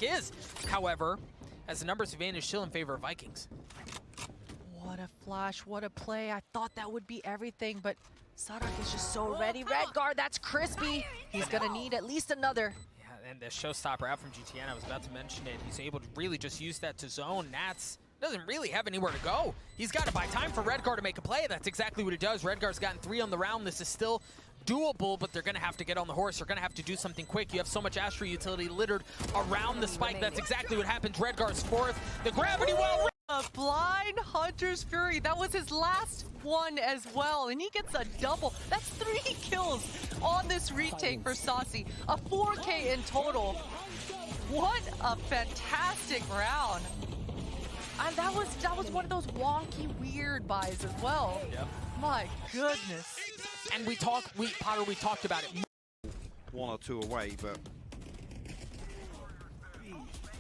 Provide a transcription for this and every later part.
is. However, as the numbers advantage still in favor of Vikings. What a flash, what a play. I thought that would be everything, but Sadak is just so ready. Redguard, that's crispy. He's gonna need at least another. Yeah, and the showstopper out from GTN, I was about to mention it. He's able to really just use that to zone. Nats doesn't really have anywhere to go. He's got to buy time for Redguard to make a play. That's exactly what he does. Redguard's gotten 3 on the round. This is still doable, but they're going to have to get on the horse. They're going to have to do something quick. You have so much Astra utility littered around the spike. That's exactly what happens. Redguard's 4th. The gravity well. A blind Hunter's Fury. That was his last one as well, and he gets a double. That's 3 kills on this retake for Saucy. A 4K in total. What a fantastic round. And that was one of those wonky, weird buys as well. Yep. My goodness. And we talked about it. 1 or 2 away, but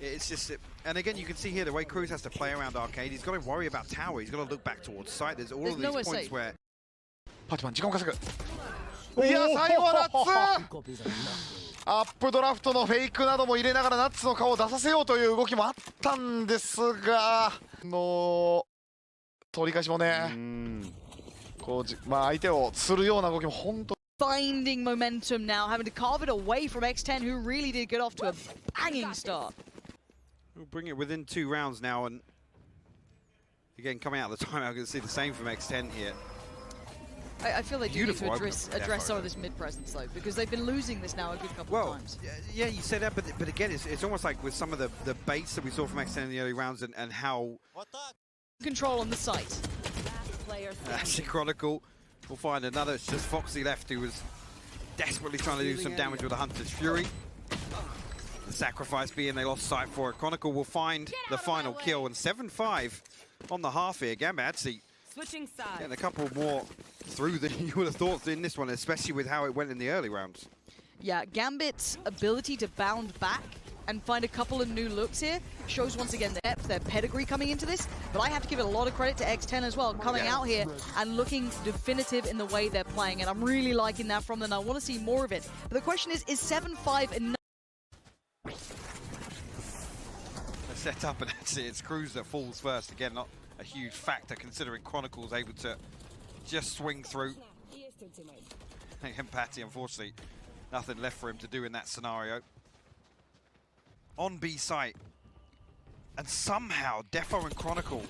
it's just, and again, you can see here the way Cruz has to play around Arcade. He's got to worry about tower. He's got to look back towards site. There's all of these points safe. where. パチマン時間稼ぐ。いや最後はナッツ。アップドラフトのフェイクなども入れながらナッツの顔を出させようという動きもあったんですが、取り返しもね、こうまあ相手を釣るような動きも本当。Finding momentum now, having to carve it away from X10, who really did get off to a banging start. We'll bring it within 2 rounds now, and again, coming out of the timeout, I can see the same from X10 here. I feel they do need to address some of this mid-presence, though, because they've been losing this now a good couple of times. Yeah, you said that, but again, it's almost like with some of the baits that we saw from X10 in the early rounds and how... Control on the site. Actually, Chronicle will find another. It's just Foxy left, who was desperately trying to do some damage with the Hunter's Fury. The sacrifice being they lost sight for it. Chronicle will find the final kill, and 7-5 on the half here. Gambit actually getting a couple more through than you would have thought in this one, especially with how it went in the early rounds. Yeah, Gambit's ability to bound back and find a couple of new looks here shows once again the depth, their pedigree coming into this. But I have to give it a lot of credit to X10 as well, coming out here and looking definitive in the way they're playing. And I'm really liking that from them. I want to see more of it. But the question is 7-5 enough? They set up, and actually it's Cruz that falls first. Again, not a huge factor considering Chronicle's able to just swing through. And Patty, unfortunately, nothing left for him to do in that scenario. On B site, and somehow Defo and Chronicle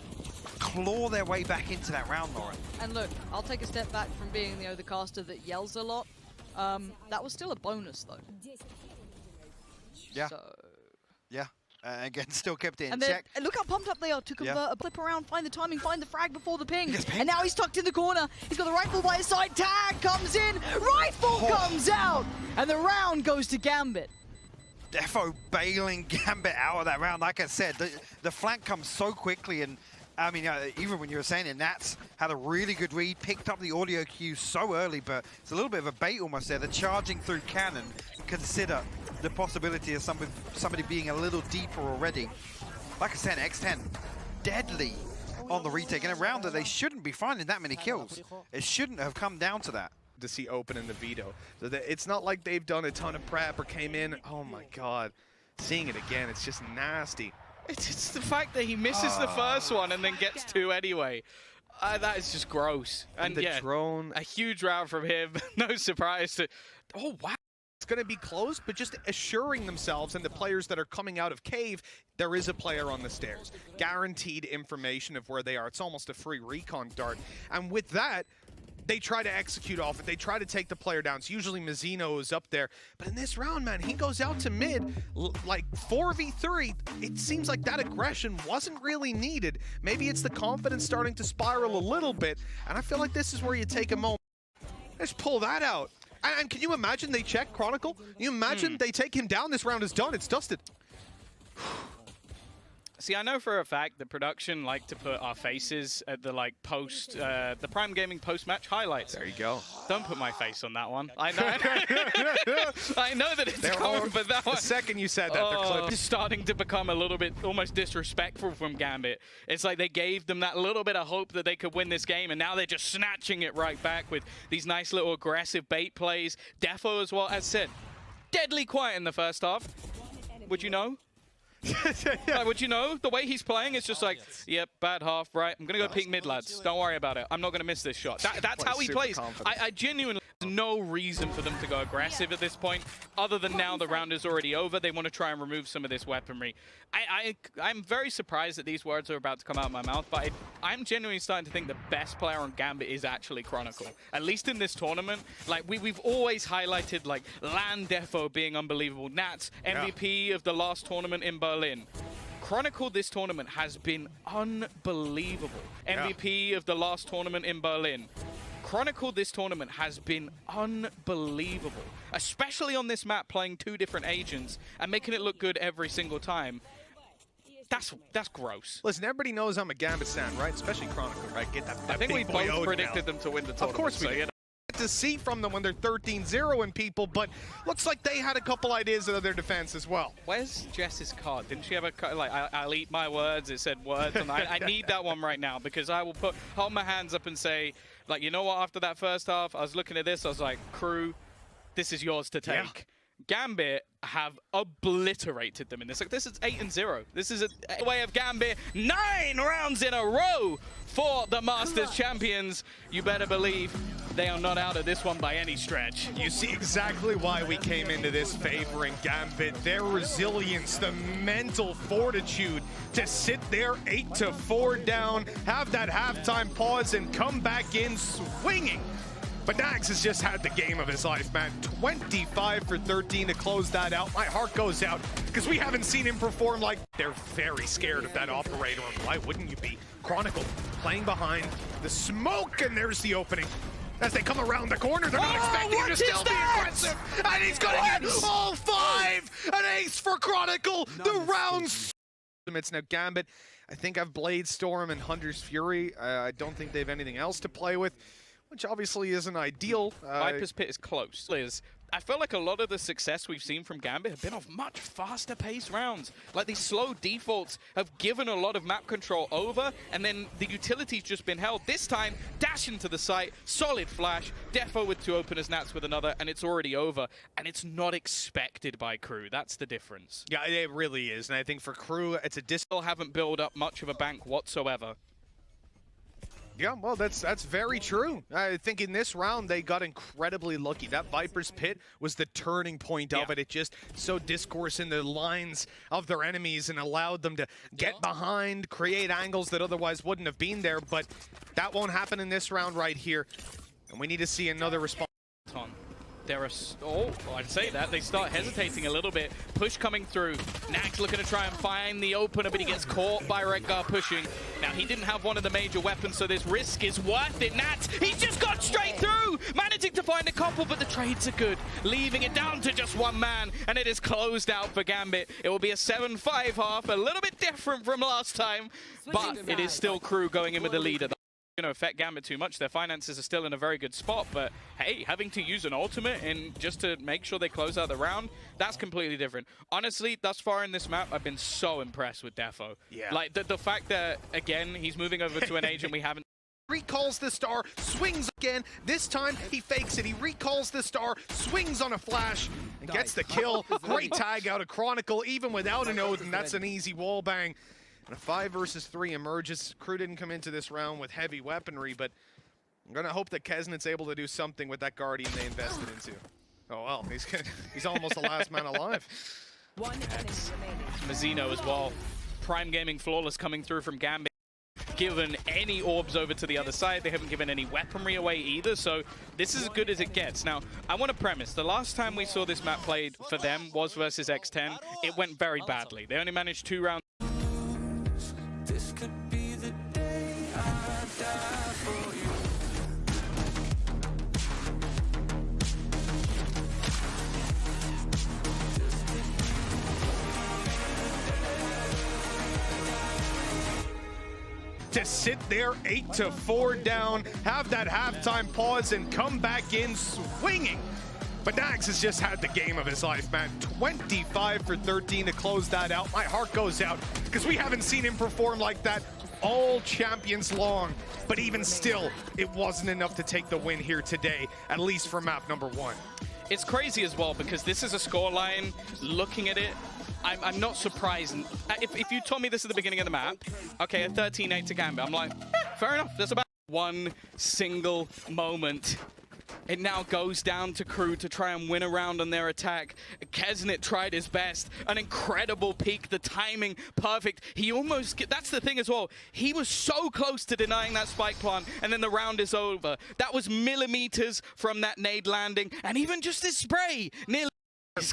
claw their way back into that round, Lauren. And look, I'll take a step back from being the caster that yells a lot. That was still a bonus, though. Yeah. So... Yeah. Again, still kept it in and check. Look how pumped up they are to convert a flip around, find the timing, find the frag before the ping. Yes, and now he's tucked in the corner. He's got the rifle by his side. Tag comes in. Rifle comes out. And the round goes to Gambit. Defo bailing Gambit out of that round. Like I said, the flank comes so quickly, and I mean, even when you were saying it, Nats had a really good read, picked up the audio cue so early, but it's a little bit of a bait almost there. They're charging through cannon. Consider the possibility of somebody being a little deeper already. Like I said, X10 deadly on the retake in a round that they shouldn't be finding that many kills. It shouldn't have come down to that. To see open in the veto. So it's not like they've done a ton of prep or came in. Oh my god. Seeing it again, it's just nasty. It's the fact that he misses the first one and then gets 2 anyway. That is just gross. And the drone. A huge round from him. No surprise. Oh, wow. It's going to be closed, but just assuring themselves and the players that are coming out of cave, there is a player on the stairs. Guaranteed information of where they are. It's almost a free recon dart. And with that, they try to execute off it. They try to take the player down. It's usually Mazzino is up there. But in this round, man, he goes out to mid, like 4v3. It seems like that aggression wasn't really needed. Maybe it's the confidence starting to spiral a little bit. And I feel like this is where you take a moment. Just pull that out. And can you imagine they check Chronicle? Can you imagine they take him down? This round is done. It's dusted. See, I know for a fact that production like to put our faces at the the Prime Gaming post-match highlights. There you go. Don't put my face on that one. I know, I know that it's coming, but that one. The second you said that, they're clipped. It's starting to become a little bit almost disrespectful from Gambit. It's like they gave them that little bit of hope that they could win this game, and now they're just snatching it right back with these nice little aggressive bait plays. Defo as well, as said, deadly quiet in the first half. Would you know? Like, would you know? The way he's playing, it's just like, yep, bad half, right? I'm going to go peek mid, lads. Don't worry about it. I'm not going to miss this shot. That's how he plays. I genuinely, there's no reason for them to go aggressive at this point, other than now the round is already over. They want to try and remove some of this weaponry. I'm very surprised that these words are about to come out of my mouth, but I'm genuinely starting to think the best player on Gambit is actually Chronicle. At least in this tournament. Like, we've always highlighted, like, Lan Defo being unbelievable. Nats, MVP of the last tournament in Berlin. Chronicle this tournament has been unbelievable. MVP of the last tournament in Berlin. Chronicle this tournament has been unbelievable. Especially on this map, playing 2 different agents and making it look good every single time. That's gross. Listen, everybody knows I'm a Gambit stan, right? Especially Chronicle, right? Get that I think we both predicted them to win the tournament. Of course we did. To see from them when they're 13-0 and people, but looks like they had a couple ideas of their defense as well. Where's Jess's card? Didn't she have a card? Like, I'll eat my words. It said words, and I need that one right now because I will hold my hands up and say, like, you know what? After that first half, I was looking at this. I was like, crew, this is yours to take. Yeah. Gambit have obliterated them in this. Like, this is 8-0. This is a way of Gambit. 9 rounds in a row for the Masters champions. You better believe they are not out of this one by any stretch. You see exactly why we came into this favoring Gambit. Their resilience, the mental fortitude to sit there 8-4 down, have that halftime pause, and come back in swinging. But Nags has just had the game of his life, man. 25 for 13 to close that out. My heart goes out because we haven't seen him perform like they're very scared of that operator. And why wouldn't you be? Chronicle playing behind the smoke, and there's the opening. As they come around the corner, they're not expecting him to still be aggressive. And he's going to get all 5. An ace for Chronicle. The round's now Gambit. I think I've Blade Storm and Hunter's Fury. I don't think they have anything else to play with, which obviously isn't ideal. Viper's Pit is close. I feel like a lot of the success we've seen from Gambit have been off much faster paced rounds. Like, these slow defaults have given a lot of map control over, and then the utility's just been held. This time, dash into the site, solid flash, Defo with 2 openers, Nats with another, and it's already over. And it's not expected by Crew. That's the difference. Yeah, it really is. And I think for Crew, it's a still haven't built up much of a bank whatsoever. Yeah, well, that's very true. I think in this round, they got incredibly lucky. That Viper's Pit was the turning point of it. It just sowed discourse in the lines of their enemies and allowed them to get behind, create angles that otherwise wouldn't have been there. But that won't happen in this round right here. And we need to see another response. I'd say that. They start hesitating a little bit. Push coming through. Nags looking to try and find the opener, but he gets caught by Redgar pushing. Now, he didn't have one of the major weapons, so this risk is worth it. Nats, he's just got straight through! Managing to find a couple, but the trades are good. Leaving it down to just one man, and it is closed out for Gambit. It will be a 7-5 half, a little bit different from last time, but it is still Crew going in with the leader. Going to affect Gambit too much. Their finances are still in a very good spot, but hey, having to use an ultimate and just to make sure they close out the round, that's completely different. Honestly, thus far in this map, I've been so impressed with Defo. Yeah. Like, the fact that, again, he's moving over to an agent we haven't... Recalls the star, swings again. This time, he fakes it. He recalls the star, swings on a flash, and gets the kill. Great tag out of Chronicle, even without an Odin. That's an easy wall bang. And a 5 versus 3 emerges. Crew didn't come into this round with heavy weaponry, but I'm going to hope that Kesnet's able to do something with that Guardian they invested into. Oh, well, he's almost the last man alive. Mazzino as well. Prime Gaming Flawless coming through from Gambit. Given any orbs over to the other side. They haven't given any weaponry away either, so this is as good as it gets. Now, I want to premise, the last time we saw this map played for them was versus X10. It went very badly. They only managed 2 rounds. This could be the day I die for you. To sit there 8-4 down, have that halftime pause, and come back in swinging. But Nags has just had the game of his life, man. 25 for 13 to close that out. My heart goes out because we haven't seen him perform like that all champions long. But even still, it wasn't enough to take the win here today, at least for map number 1. It's crazy as well because this is a scoreline, looking at it, I'm not surprised. If you told me this at the beginning of the map, okay, a 13-8 to Gambit, I'm like, fair enough. That's about one single moment. It now goes down to Crew to try and win a round on their attack. Kesnit tried his best. An incredible peek. The timing, perfect. He almost... That's the thing as well. He was so close to denying that spike plant, and then the round is over. That was millimeters from that nade landing, and even just this spray nearly...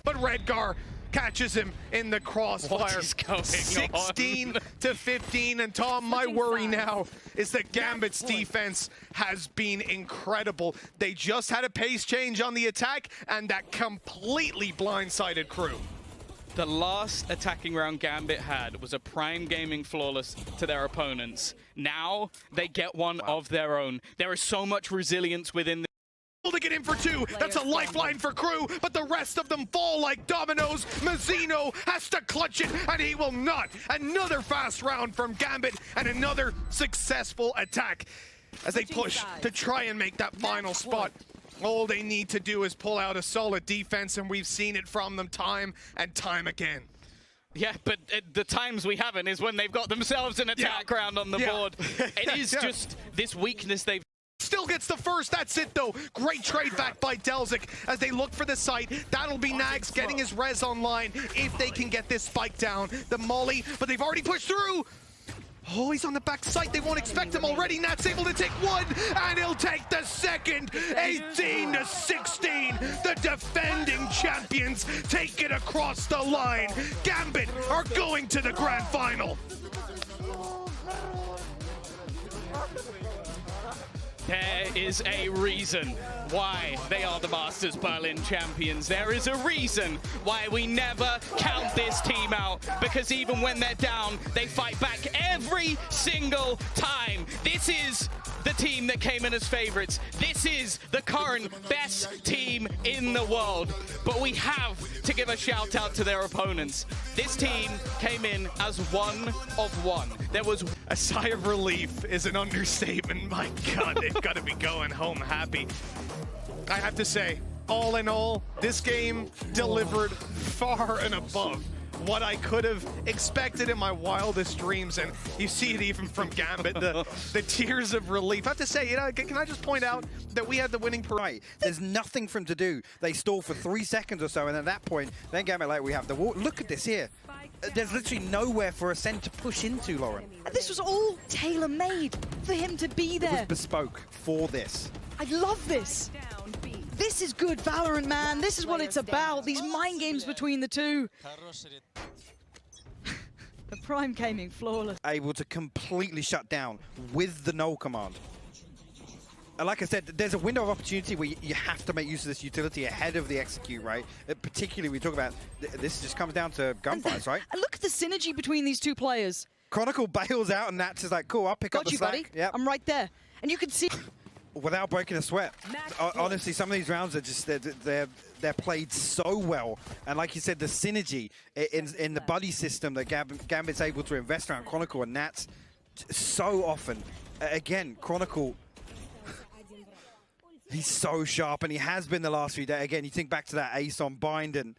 But Redgar catches him in the crossfire. What is going 16 to 15, and Tom, my worry now is that Gambit's defense has been incredible. They just had a pace change on the attack, and that completely blindsided Crew. The last attacking round Gambit had was a prime gaming flawless to their opponents. Now they get one of their own. There is so much resilience within To get in for two, that's a lifeline for Crew, but the rest of them fall like dominoes. Mazzino has to clutch it, and he will not. Another fast round from Gambit, and another successful attack as they push to try and make that final spot. All they need to do is pull out a solid defense, and we've seen it from them time and time again. Yeah, but the times we haven't is when they've got themselves an attack round on the board. It is just this weakness they've... Still gets the first, that's it though. Great trade back by Delzik as they look for the site. That'll be Nags getting his res online if they can get this spike down. The molly, but they've already pushed through. Oh, he's on the back site. They won't expect him already. Nat's able to take one, and he'll take the second. 18 to 16. The defending champions take it across the line. Gambit are going to the grand final. There is a reason why they are the Masters Berlin champions. There is a reason why we never count this team out, because even when they're down, they fight back every single time. This is the team that came in as favorites. This is the current best team in the world. But we have to give a shout out to their opponents. This team came in as one of one. There was a sigh of relief is an understatement. My God, they've got to be going home happy. I have to say, all in all, this game delivered far and above what I could have expected in my wildest dreams, and you see it even from Gambit, the tears of relief. I have to say, you know, can I just point out that we had the winning parade? There's nothing for him to do. They stall for 3 seconds or so, and at that point, then Gambit, like, we have the wall. Look at this here. There's literally nowhere for Ascend to push into, Lauren. And this was all tailor-made for him to be there. It was bespoke for this. I love this. This is good Valorant, man. This is what it's about. These mind games between the two. The Prime gaming flawless. Able to completely shut down with the null command. And like I said, there's a window of opportunity where you have to make use of this utility ahead of the execute, right? Particularly, we talk about, this just comes down to gunfights, right? And look at the synergy between these two players. Chronicle bails out, and Nats is like, cool, I'll pick up the slack. Buddy. Yep. I'm right there. And you can see... Without breaking a sweat. Honestly, some of these rounds are just, they're played so well. And like you said, the synergy in the buddy system that Gambit's able to invest around Chronicle and Nats so often. Again, Chronicle, he's so sharp, and he has been the last few days. Again, you think back to that ace on Bind, and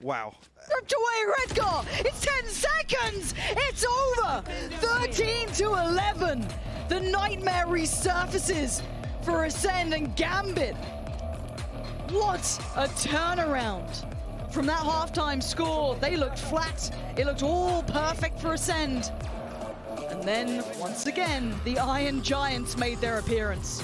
wow. Ripped away Redgar! It's 10 seconds! It's over! 13 to 11! The nightmare resurfaces for Ascend and Gambit. What a turnaround. From that halftime score, they looked flat. It looked all perfect for Ascend. And then, once again, the Iron Giants made their appearance.